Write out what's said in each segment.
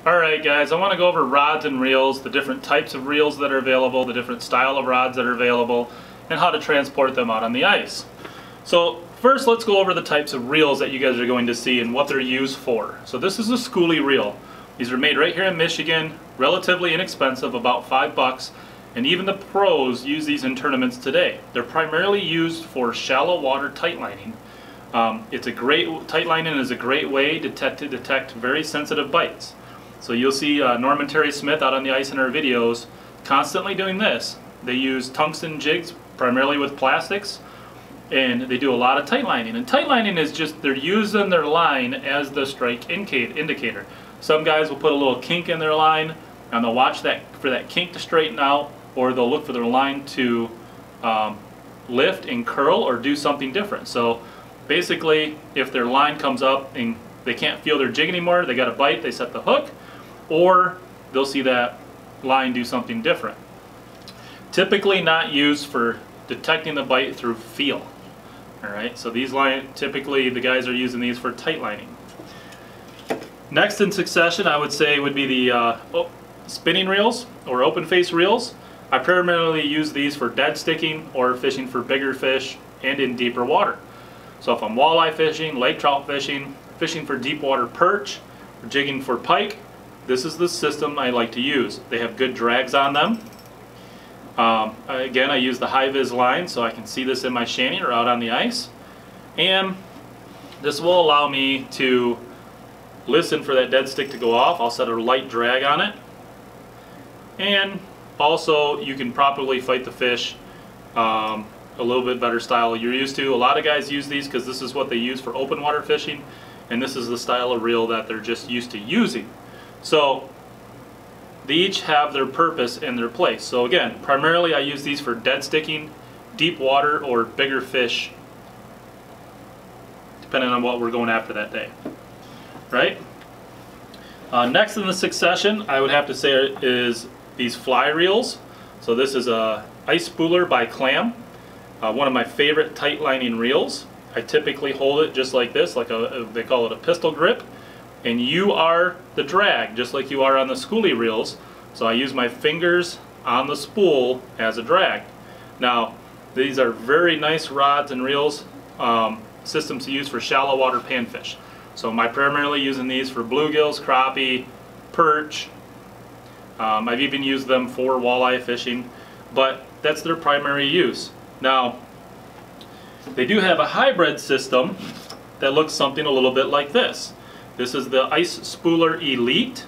Alright guys, I want to go over rods and reels, the different types of reels that are available, the different style of rods that are available, and how to transport them out on the ice. So first let's go over the types of reels that you guys are going to see and what they're used for. So this is a schoolie reel. These are made right here in Michigan, relatively inexpensive, about $5, and even the pros use these in tournaments today. They're primarily used for shallow water tight lining. Tight lining is a great way to detect very sensitive bites. So you'll see Norman Terry Smith out on the ice in our videos constantly doing this. They use tungsten jigs primarily with plastics, and they do a lot of tight lining. And tight lining is just they're using their line as the strike indicator. Some guys will put a little kink in their line and they'll watch for that kink to straighten out, or they'll look for their line to lift and curl or do something different. So basically, if their line comes up and they can't feel their jig anymore, they got a bite, they set the hook, or they'll see that line do something different. Typically not used for detecting the bite through feel. Alright, so these typically the guys are using these for tight lining. Next in succession, I would say would be the spinning reels or open face reels. I primarily use these for dead sticking or fishing for bigger fish and in deeper water. So if I'm walleye fishing, lake trout fishing, fishing for deep water perch, or jigging for pike, this is the system I like to use. They have good drags on them. Again, I use the high-vis line so I can see this in my shanty or out on the ice. And this will allow me to listen for that dead stick to go off. I'll set a light drag on it. And also, you can properly fight the fish a little bit better style you're used to. A lot of guys use these because this is what they use for open water fishing, and this is the style of reel that they're just used to using. So they each have their purpose and their place. So again, primarily I use these for dead sticking, deep water, or bigger fish, depending on what we're going after that day. Right? Next in the succession, I would have to say is these fly reels. So this is a Ice Spooler by Clam. One of my favorite tight lining reels. I typically hold it just like this, like they call it a pistol grip, and you are the drag, just like you are on the schoolie reels. So I use my fingers on the spool as a drag. Now, these are very nice rods and reels, systems to use for shallow water panfish. So I'm primarily using these for bluegills, crappie, perch. I've even used them for walleye fishing, but that's their primary use. Now, they do have a hybrid system that looks something a little bit like this. This is the Ice Spooler Elite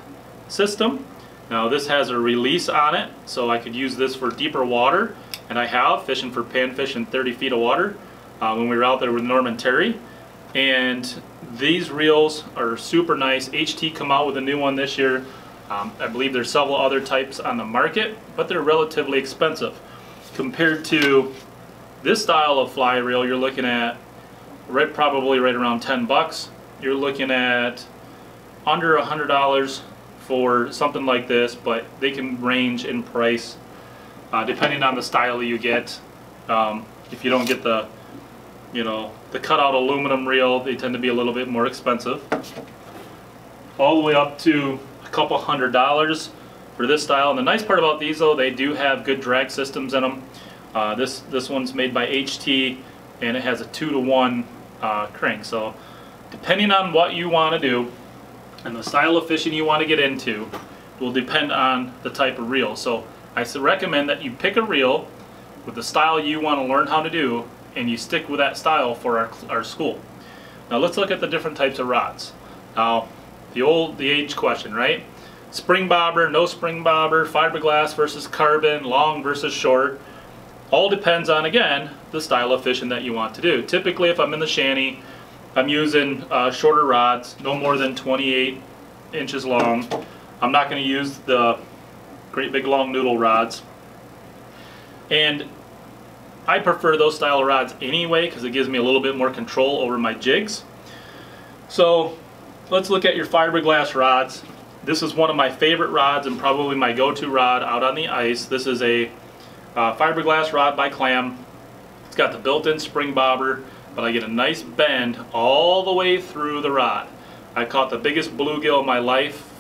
system. Now this has a release on it, so I could use this for deeper water, and I have, fishing for panfish in 30 feet of water when we were out there with Norman Terry. And these reels are super nice. HT come out with a new one this year. I believe there's several other types on the market, but they're relatively expensive. Compared to this style of fly reel, you're looking at probably right around $10. You're looking at under $100 for something like this, but they can range in price depending on the style you get. If you don't get the cutout aluminum reel, they tend to be a little bit more expensive. All the way up to a couple $100 for this style. And the nice part about these, though, they do have good drag systems in them. This one's made by HT, and it has a 2-to-1 crank. So depending on what you want to do and the style of fishing you want to get into will depend on the type of reel. So I recommend that you pick a reel with the style you want to learn how to do, and you stick with that style for our school. Now let's look at the different types of rods. Now the age question, right? Spring bobber, no spring bobber, fiberglass versus carbon, long versus short. All depends on, again, the style of fishing that you want to do. Typically, if I'm in the shanty, I'm using shorter rods, no more than 28 inches long. I'm not going to use the great big long noodle rods. And I prefer those style of rods anyway because it gives me a little bit more control over my jigs. So let's look at your fiberglass rods. This is one of my favorite rods and probably my go-to rod out on the ice. This is a fiberglass rod by Clam. It's got the built-in spring bobber, but I get a nice bend all the way through the rod. I caught the biggest bluegill of my life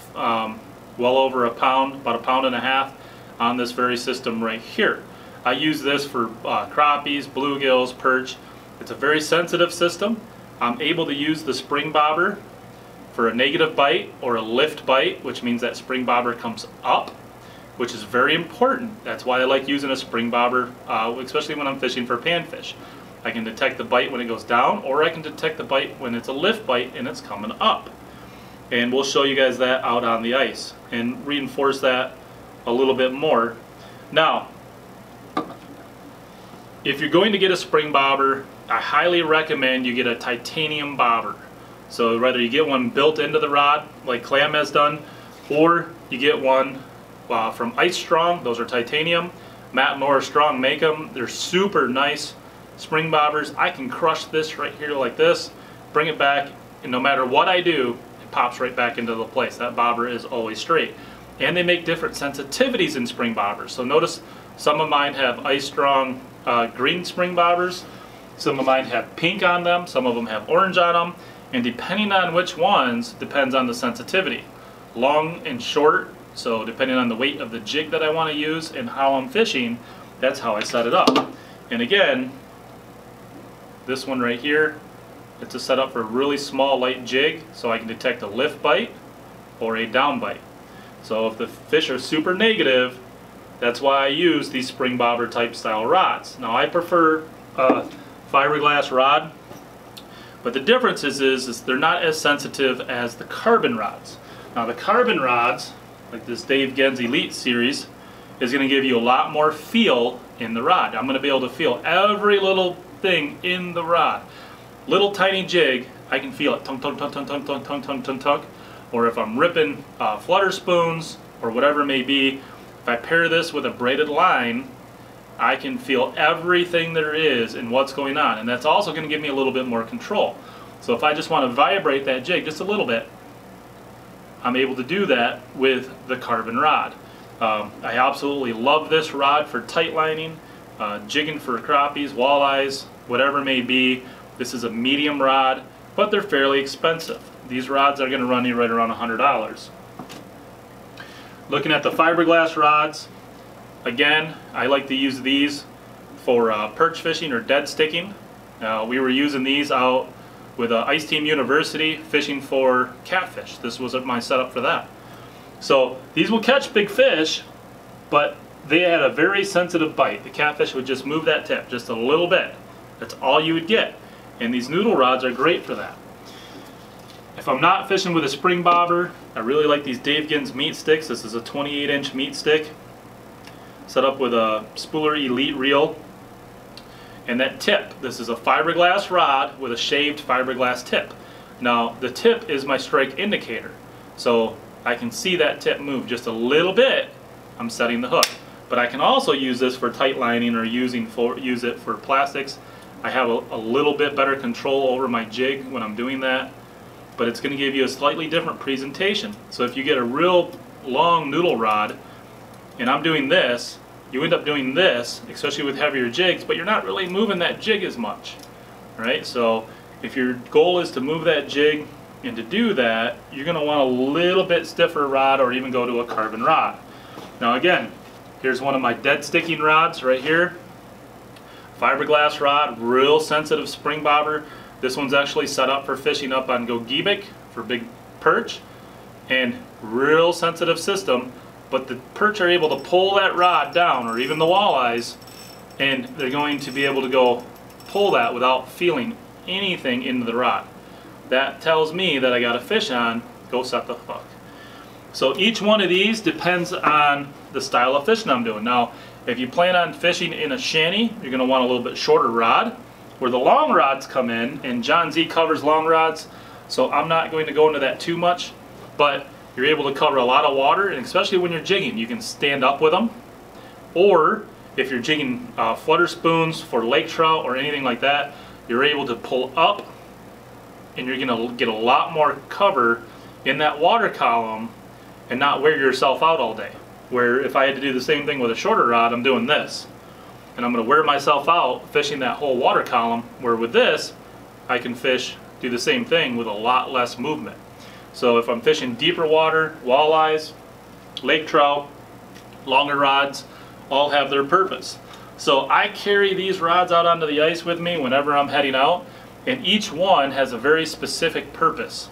well over a pound, about 1.5 pounds on this very system right here. I use this for crappies, bluegills, perch. It's a very sensitive system. I'm able to use the spring bobber for a negative bite or a lift bite, which means that spring bobber comes up, which is very important. That's why I like using a spring bobber, especially when I'm fishing for panfish. I can detect the bite when it goes down, or I can detect the bite when it's a lift bite and it's coming up. And we'll show you guys that out on the ice and reinforce that a little bit more. Now, if you're going to get a spring bobber, I highly recommend you get a titanium bobber. So whether you get one built into the rod like Clam has done, or you get one from Ice Strong. Those are titanium. Matt and Laura Strong make them. They're super nice spring bobbers. I can crush this right here like this, bring it back, and no matter what I do, it pops right back into the place. That bobber is always straight. And they make different sensitivities in spring bobbers. So notice some of mine have Ice Strong green spring bobbers. Some of mine have pink on them. Some of them have orange on them. And depending on which ones, depends on the sensitivity. Long and short, so depending on the weight of the jig that I want to use and how I'm fishing, that's how I set it up. And again, this one right here, it's a setup for a really small light jig, so I can detect a lift bite or a down bite. So if the fish are super negative, that's why I use these spring bobber type style rods. Now I prefer a fiberglass rod, but the difference is they're not as sensitive as the carbon rods. Now the carbon rods, like this Dave Genz Elite series, is going to give you a lot more feel in the rod. I'm going to be able to feel every little thing in the rod. Little tiny jig, I can feel it tunk tunk tunk tunk tunk tunk tunk tunk tunk tunk. Or if I'm ripping flutter spoons or whatever it may be, if I pair this with a braided line, I can feel everything there is and what's going on, and that's also going to give me a little bit more control. So if I just want to vibrate that jig just a little bit, I'm able to do that with the carbon rod. I absolutely love this rod for tight lining, jigging for crappies, walleyes, whatever it may be. This is a medium rod, but they're fairly expensive. These rods are going to run you right around $100. Looking at the fiberglass rods, again, I like to use these for perch fishing or dead sticking. We were using these out with Ice Team University fishing for catfish. This was my setup for that. So these will catch big fish, but they had a very sensitive bite. The catfish would just move that tip just a little bit. That's all you would get. And these noodle rods are great for that. If I'm not fishing with a spring bobber, I really like these Dave Genz meat sticks. This is a 28-inch meat stick set up with a Spooler Elite reel. And that tip, this is a fiberglass rod with a shaved fiberglass tip. Now the tip is my strike indicator, so I can see that tip move just a little bit. I'm setting the hook, but I can also use this for tight lining or use it for plastics. I have a little bit better control over my jig when I'm doing that, but it's going to give you a slightly different presentation. So if you get a real long noodle rod and I'm doing this, you end up doing this, especially with heavier jigs, but you're not really moving that jig as much, right? So if your goal is to move that jig and to do that, you're going to want a little bit stiffer rod or even go to a carbon rod. Now again, here's one of my dead sticking rods right here. Fiberglass rod, real sensitive spring bobber. This one's actually set up for fishing up on Gogebic for big perch, and real sensitive system. But the perch are able to pull that rod down, or even the walleyes, and they're going to be able to go pull that without feeling anything into the rod. That tells me that I got a fish on, go set the hook. So each one of these depends on the style of fishing I'm doing. Now, if you plan on fishing in a shanty, you're going to want a little bit shorter rod. Where the long rods come in, and John Z covers long rods, so I'm not going to go into that too much, but you're able to cover a lot of water, and especially when you're jigging, you can stand up with them. Or if you're jigging flutter spoons for lake trout or anything like that, you're able to pull up, and you're going to get a lot more cover in that water column and not wear yourself out all day. Where if I had to do the same thing with a shorter rod, I'm doing this. And I'm going to wear myself out fishing that whole water column, where with this, I can do the same thing with a lot less movement. So if I'm fishing deeper water, walleyes, lake trout, longer rods, all have their purpose. So I carry these rods out onto the ice with me whenever I'm heading out, and each one has a very specific purpose.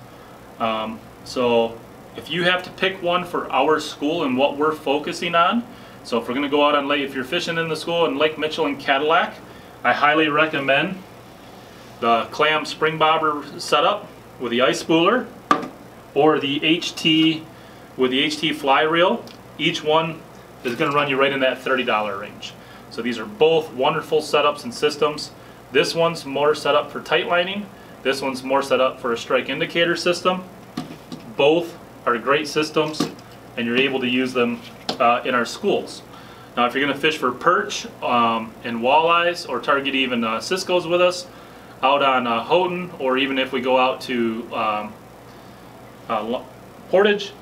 So if you have to pick one for our school and what we're focusing on, so if we're going to go out on lake, if you're fishing in the school in Lake Mitchell and Cadillac, I highly recommend the clam spring bobber setup with the ice spooler, or the HT with the HT fly reel. Each one is going to run you right in that $30 range. So these are both wonderful setups and systems. This one's more set up for tight lining. This one's more set up for a strike indicator system. Both are great systems, and you're able to use them in our schools. Now if you're going to fish for perch and walleyes, or target even Cisco's with us out on Houghton, or even if we go out to Portage,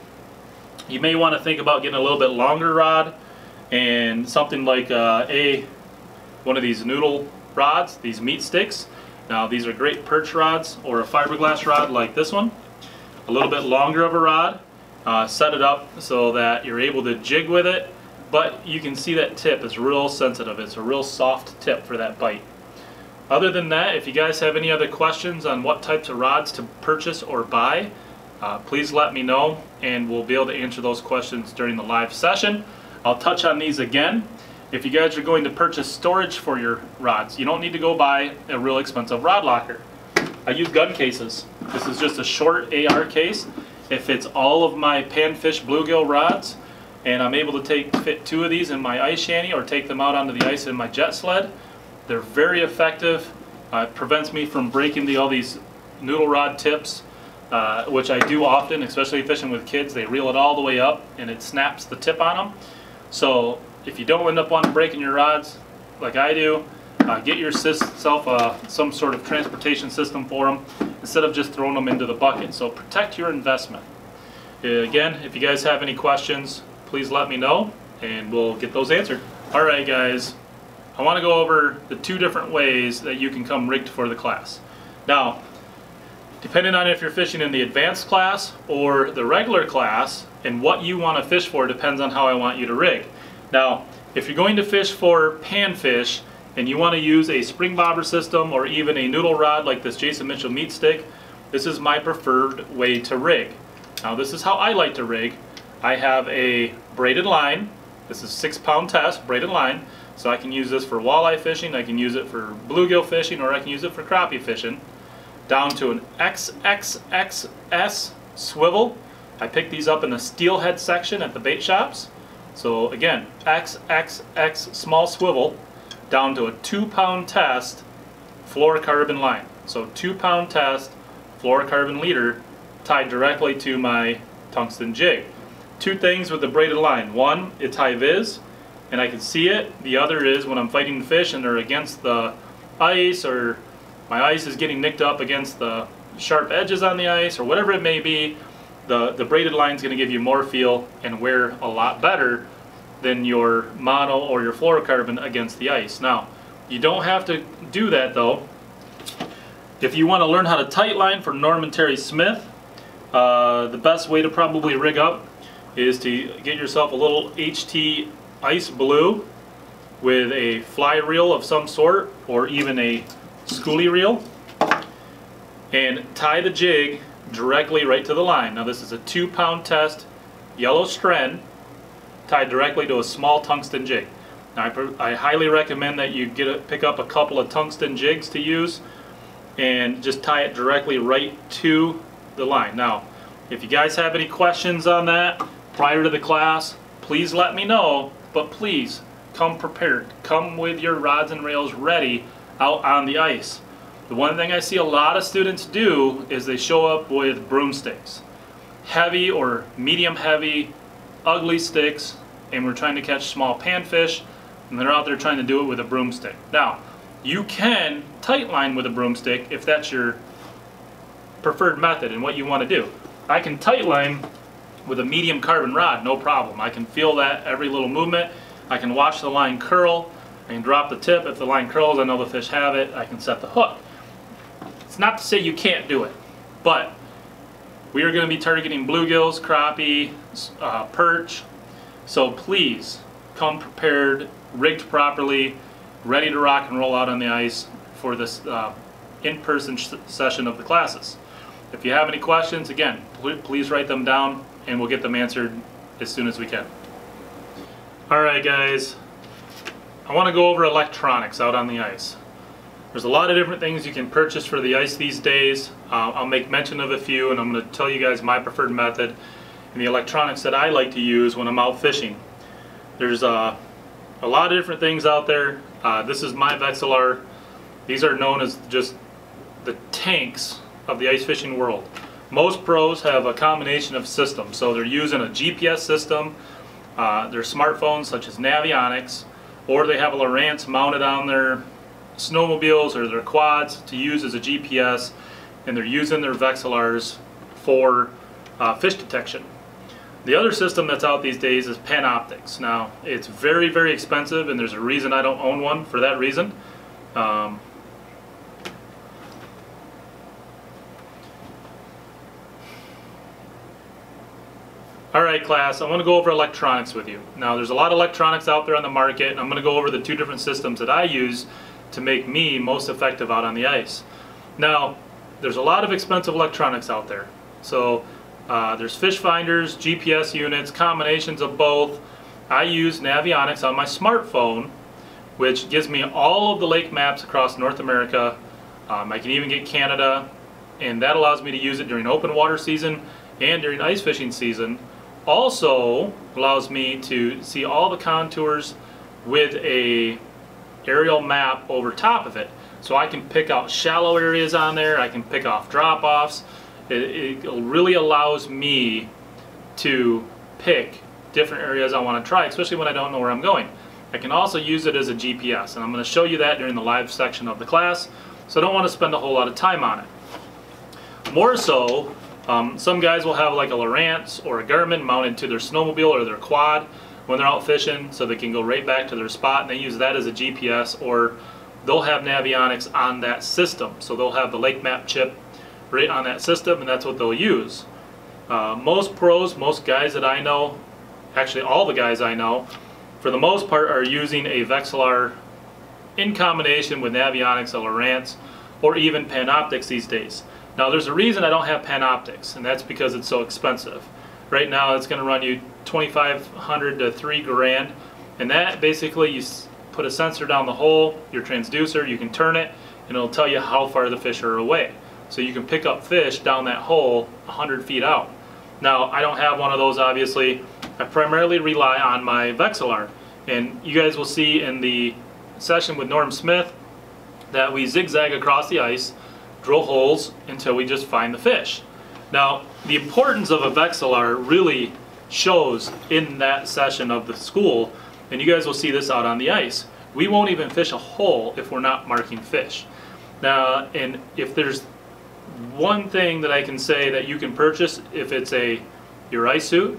you may want to think about getting a little bit longer rod and something like one of these noodle rods, these meat sticks. Now these are great perch rods, or a fiberglass rod like this one. A little bit longer of a rod. Set it up so that you're able to jig with it, but you can see that tip is real sensitive. It's a real soft tip for that bite. Other than that, if you guys have any other questions on what types of rods to purchase or buy, please let me know, and we'll be able to answer those questions during the live session. I'll touch on these again. If you guys are going to purchase storage for your rods, you don't need to go buy a real expensive rod locker. I use gun cases. This is just a short AR case. It fits all of my panfish bluegill rods, and I'm able to fit 2 of these in my ice shanty, or take them out onto the ice in my jet sled. They're very effective. It prevents me from breaking all these noodle rod tips, which I do often, especially fishing with kids. They reel it all the way up and it snaps the tip on them. So if you don't end up on breaking your rods like I do, get yourself some sort of transportation system for them instead of just throwing them into the bucket. So protect your investment. Again, if you guys have any questions, please let me know and we'll get those answered. Alright guys, I want to go over the 2 different ways that you can come rigged for the class. Now, depending on if you're fishing in the advanced class or the regular class, and what you want to fish for depends on how I want you to rig. Now, if you're going to fish for panfish and you want to use a spring bobber system or even a noodle rod like this Jason Mitchell meat stick, this is my preferred way to rig. Now this is how I like to rig. I have a braided line. This is 6-pound test braided line, so I can use this for walleye fishing, I can use it for bluegill fishing, or I can use it for crappie fishing. Down to an XXXS swivel. I picked these up in the steelhead section at the bait shops. So again, XXX small swivel, down to a 2-pound test fluorocarbon line. So 2-pound test fluorocarbon leader tied directly to my tungsten jig. 2 things with the braided line. One, it's high vis and I can see it. The other is when I'm fighting fish and they're against the ice, or my ice is getting nicked up against the sharp edges on the ice, or whatever it may be, the braided line is going to give you more feel and wear a lot better than your mono or your fluorocarbon against the ice. Now, you don't have to do that though. If you want to learn how to tight line for Norman Terry Smith, the best way to probably rig up is to get yourself a little HT ice blue with a fly reel of some sort, or even a schoolie reel, and tie the jig directly right to the line. Now this is a 2-pound test yellow strand tied directly to a small tungsten jig. Now I highly recommend that you pick up a couple of tungsten jigs to use and just tie it directly right to the line. Now if you guys have any questions on that prior to the class, please let me know, but please come prepared. Come with your rods and rails ready out on the ice. The one thing I see a lot of students do is they show up with broomsticks. Heavy or medium heavy, ugly sticks, and we're trying to catch small panfish, and they're out there trying to do it with a broomstick. Now, you can tight line with a broomstick if that's your preferred method and what you want to do. I can tight line with a medium carbon rod, no problem. I can feel that every little movement. I can watch the line curl. I can drop the tip. If the line curls, I know the fish have it. I can set the hook. It's not to say you can't do it, but we are going to be targeting bluegills, crappie, perch, So please come prepared, rigged properly, ready to rock and roll out on the ice for this in-person session of the classes. If you have any questions, again, please write them down and we'll get them answered as soon as we can. Alright guys, I want to go over electronics out on the ice. There's a lot of different things you can purchase for the ice these days. I'll make mention of a few, and I'm going to tell you guys my preferred method and the electronics that I like to use when I'm out fishing. There's a lot of different things out there. This is my Vexilar. These are known as just the tanks of the ice fishing world. Most pros have a combination of systems, so they're using a GPS system, their smartphones such as Navionics, or they have a Lowrance mounted on their snowmobiles or their quads to use as a GPS, and they're using their Vexilars for fish detection. The other system that's out these days is Panoptics. Now, it's very, very expensive, and there's a reason I don't own one for that reason. Alright class, I want to go over electronics with you. Now there's a lot of electronics out there on the market, and I'm going to go over the two different systems that I use to make me most effective out on the ice. Now, there's a lot of expensive electronics out there. So there's fish finders, GPS units, combinations of both. I use Navionics on my smartphone, which gives me all of the lake maps across North America. I can even get Canada, and that allows me to use it during open water season and during ice fishing season. Also allows me to see all the contours with a aerial map over top of it. So I can pick out shallow areas on there, I can pick off drop-offs. It really allows me to pick different areas I want to try, especially when I don't know where I'm going. I can also use it as a GPS, and I'm going to show you that during the live section of the class, so I don't want to spend a whole lot of time on it. More so, some guys will have like a Lowrance or a Garmin mounted to their snowmobile or their quad when they're out fishing, so they can go right back to their spot, and they use that as a GPS, or they'll have Navionics on that system. So they'll have the lake map chip right on that system, and that's what they'll use. Most pros, most guys that I know, actually all the guys I know, for the most part are using a Vexilar in combination with Navionics, a Lowrance, or even Panoptics these days. Now there's a reason I don't have Panoptics, and that's because it's so expensive. Right now it's going to run you $2,500 to $3 grand, and that basically you put a sensor down the hole, your transducer, you can turn it, and it'll tell you how far the fish are away. So you can pick up fish down that hole 100 feet out. Now I don't have one of those, obviously. I primarily rely on my Vexilar, and you guys will see in the session with Norm Smith that we zigzag across the ice, drill holes until we just find the fish. Now, the importance of a Vexilar really shows in that session of the school, and you guys will see this out on the ice. We won't even fish a hole if we're not marking fish. Now, and if there's one thing that I can say that you can purchase if it's your ice suit,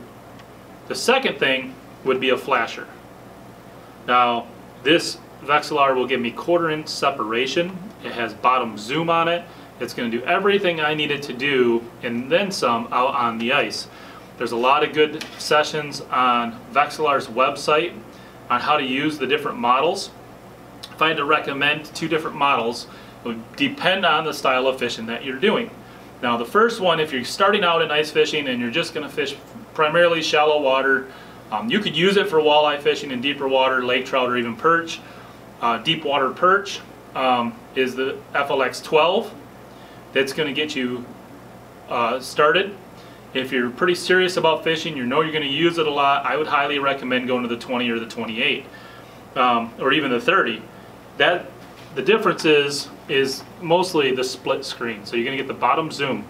the second thing would be a flasher. Now, this Vexilar will give me 1/4 inch separation. It has bottom zoom on it. It's going to do everything I need it to do and then some out on the ice. There's a lot of good sessions on Vexilar's website on how to use the different models. If I had to recommend 2 different models, it would depend on the style of fishing that you're doing. Now the first one, if you're starting out in ice fishing and you're just going to fish primarily shallow water, you could use it for walleye fishing in deeper water, lake trout, or even perch. Deep water perch is the FLX 12. That's going to get you started. If you're pretty serious about fishing, you know you're going to use it a lot, I would highly recommend going to the 20 or the 28, or even the 30. The difference is mostly the split screen. So you're going to get the bottom zoom.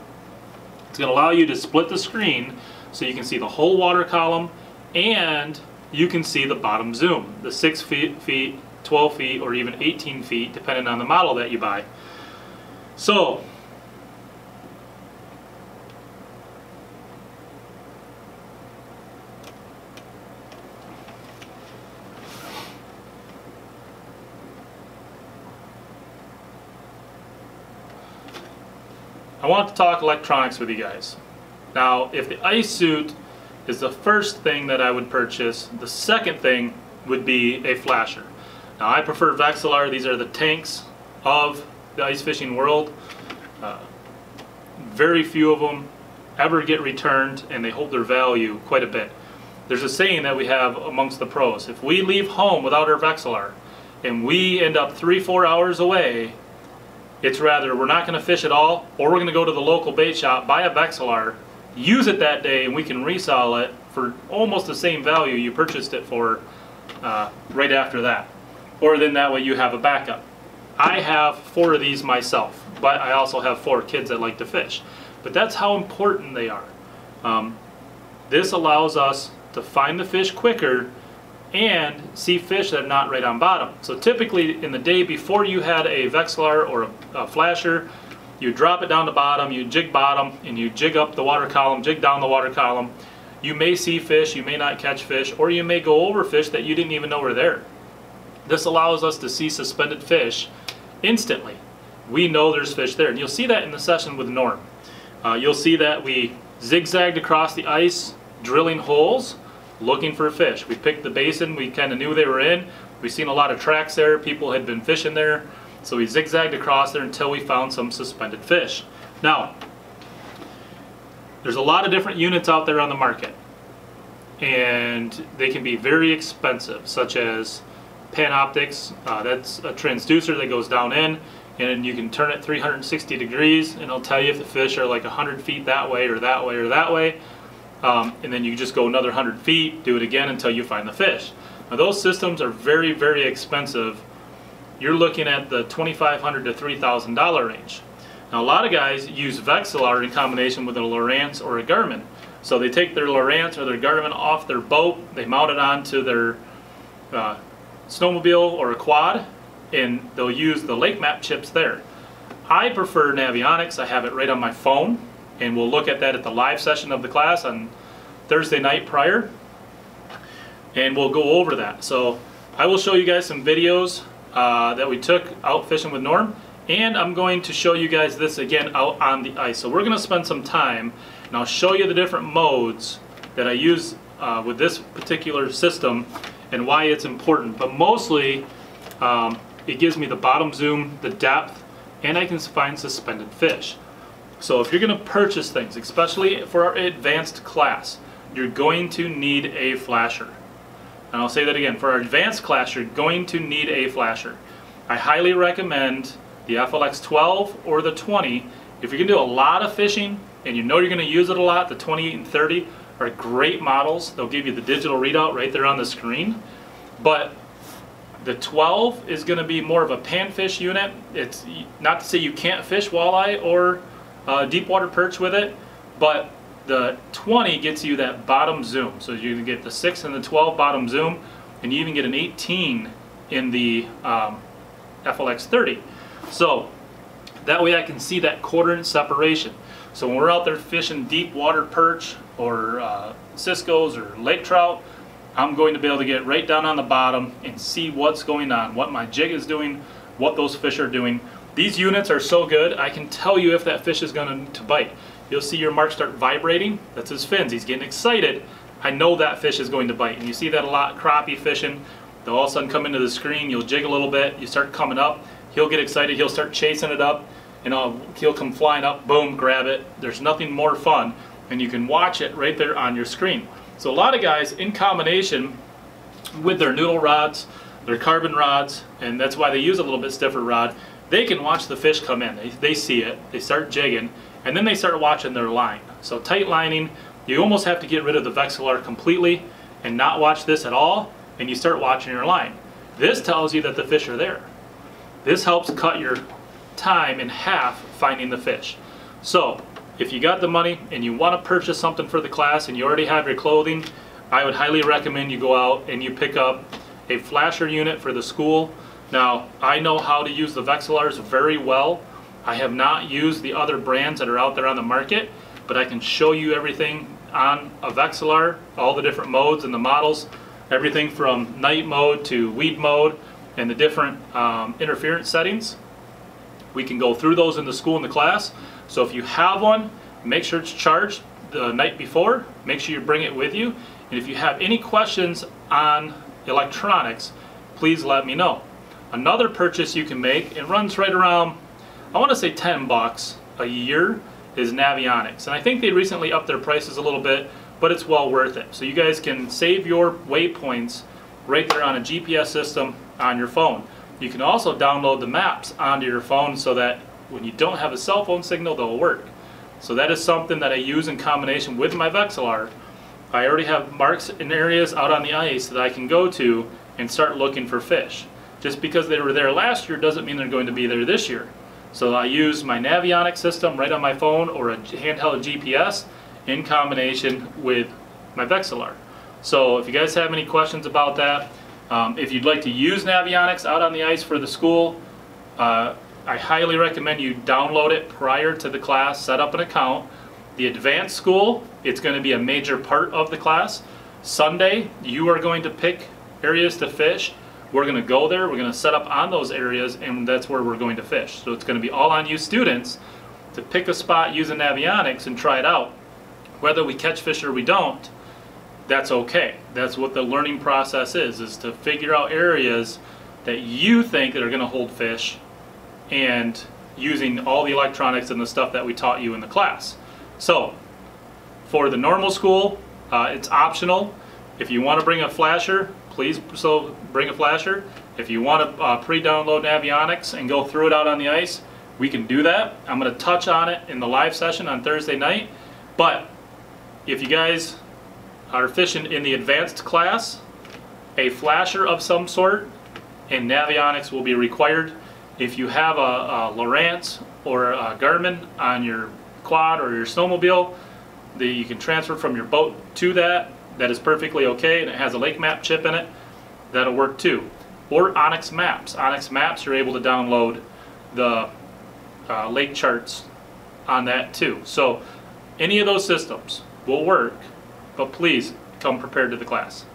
It's going to allow you to split the screen so you can see the whole water column, and you can see the bottom zoom, the 6 feet, 12 feet, or even 18 feet, depending on the model that you buy. So, I want to talk electronics with you guys. Now, if the ice suit is the first thing that I would purchase. The second thing would be a flasher. Now I prefer Vexilar. These are the tanks of the ice fishing world. Very few of them ever get returned, and they hold their value quite a bit. There's a saying that we have amongst the pros: if we leave home without our Vexilar and we end up 3-4 hours away, it's rather we're not going to fish at all, or we're going to go to the local bait shop, buy a Vexilar, use it that day, and we can resell it for almost the same value you purchased it for right after that. Or then that way you have a backup. I have 4 of these myself, but I also have 4 kids that like to fish. But that's how important they are. This allows us to find the fish quicker and see fish that are not right on bottom. So typically in the day before you had a Vexilar or a flasher, you drop it down to bottom, you jig bottom, and you jig up the water column, jig down the water column. You may see fish, you may not catch fish, or you may go over fish that you didn't even know were there. This allows us to see suspended fish instantly. We know there's fish there, and you'll see that in the session with Norm. You'll see that we zigzagged across the ice, drilling holes, looking for fish. We picked the basin, we kind of knew they were in. We've seen a lot of tracks there, people had been fishing there, so we zigzagged across there until we found some suspended fish. Now, there's a lot of different units out there on the market, and they can be very expensive, such as Panoptics. That's a transducer that goes down in, and you can turn it 360 degrees, and it'll tell you if the fish are like 100 feet that way or that way or that way. And then you just go another 100 feet, do it again until you find the fish. Now those systems are very, very expensive. You're looking at the $2,500 to $3,000 range. Now a lot of guys use Vexilar in combination with a Lowrance or a Garmin. So they take their Lowrance or their Garmin off their boat, they mount it onto their snowmobile or a quad, and they'll use the lake map chips there. I prefer Navionics. I have it right on my phone, and we'll look at that at the live session of the class on Thursday night prior, and we'll go over that. So I will show you guys some videos that we took out fishing with Norm, and I'm going to show you guys this again out on the ice. So we're going to spend some time, and I'll show you the different modes that I use with this particular system and why it's important. But mostly it gives me the bottom zoom, the depth, and I can find suspended fish. So if you're going to purchase things, especially for our advanced class, you're going to need a flasher. And I'll say that again, for our advanced class, you're going to need a flasher. I highly recommend the FLX 12 or the 20. If you're going to do a lot of fishing and you know you're going to use it a lot, the 28 and 30 are great models. They'll give you the digital readout right there on the screen. But the 12 is going to be more of a panfish unit. It's not to say you can't fish walleye or deep water perch with it, but the 20 gets you that bottom zoom. So you can get the 6 and the 12 bottom zoom, and you even get an 18 in the FLX 30. So that way I can see that 1/4 inch separation. So when we're out there fishing deep water perch or ciscos or lake trout, I'm going to be able to get right down on the bottom and see what's going on, what my jig is doing, what those fish are doing. These units are so good, I can tell you if that fish is going to bite. You'll see your mark start vibrating. That's his fins. He's getting excited. I know that fish is going to bite. And you see that a lot crappie fishing. They'll all of a sudden come into the screen. You'll jig a little bit. You start coming up. He'll get excited. He'll start chasing it up. And he'll come flying up. Boom, grab it. There's nothing more fun. And you can watch it right there on your screen. So a lot of guys, in combination with their noodle rods, their carbon rods, and that's why they use a little bit stiffer rod, they can watch the fish come in. They see it. They start jigging. And then they start watching their line. So tight lining, you almost have to get rid of the Vexilar completely and not watch this at all, and you start watching your line. This tells you that the fish are there. This helps cut your time in half finding the fish. So if you got the money and you want to purchase something for the class and you already have your clothing, I would highly recommend you go out and you pick up a flasher unit for the school. Now, I know how to use the Vexilars very well. I have not used the other brands that are out there on the market, but I can show you everything on a Vexilar, all the different modes and the models, everything from night mode to weed mode and the different interference settings. We can go through those in the school in the class. So if you have one, make sure it's charged. the night before, make sure you bring it with you. And if you have any questions on electronics, please let me know. Another purchase you can make, it runs right around, I want to say $10 a year, is Navionics. And I think they recently upped their prices a little bit, but it's well worth it. So you guys can save your waypoints right there on a GPS system on your phone. You can also download the maps onto your phone so that when you don't have a cell phone signal, they'll work. So that is something that I use in combination with my Vexilar. I already have marks in areas out on the ice that I can go to and start looking for fish. Just because they were there last year doesn't mean they're going to be there this year. So I use my Navionics system right on my phone or a handheld GPS in combination with my Vexilar. So if you guys have any questions about that, if you'd like to use Navionics out on the ice for the school, I highly recommend you download it prior to the class, set up an account. The advanced school, it's going to be a major part of the class. Sunday, you are going to pick areas to fish. We're going to go there, we're going to set up on those areas, and that's where we're going to fish. So it's going to be all on you students to pick a spot using Navionics and try it out. Whether we catch fish or we don't, that's okay. That's what the learning process is to figure out areas that you think that are going to hold fish, and using all the electronics and the stuff that we taught you in the class. So for the normal school, it's optional. If you want to bring a flasher, please bring a flasher. If you want to pre-download Navionics and go through it out on the ice, we can do that. I'm going to touch on it in the live session on Thursday night. But if you guys are fishing in the advanced class, a flasher of some sort and Navionics will be required. If you have a Lowrance or a Garmin on your quad or your snowmobile, you can transfer from your boat to that. That is perfectly okay, and it has a lake map chip in it. That'll work too. Or Onyx Maps. Onyx Maps, you're able to download the lake charts on that too. So any of those systems will work, but please come prepared to the class.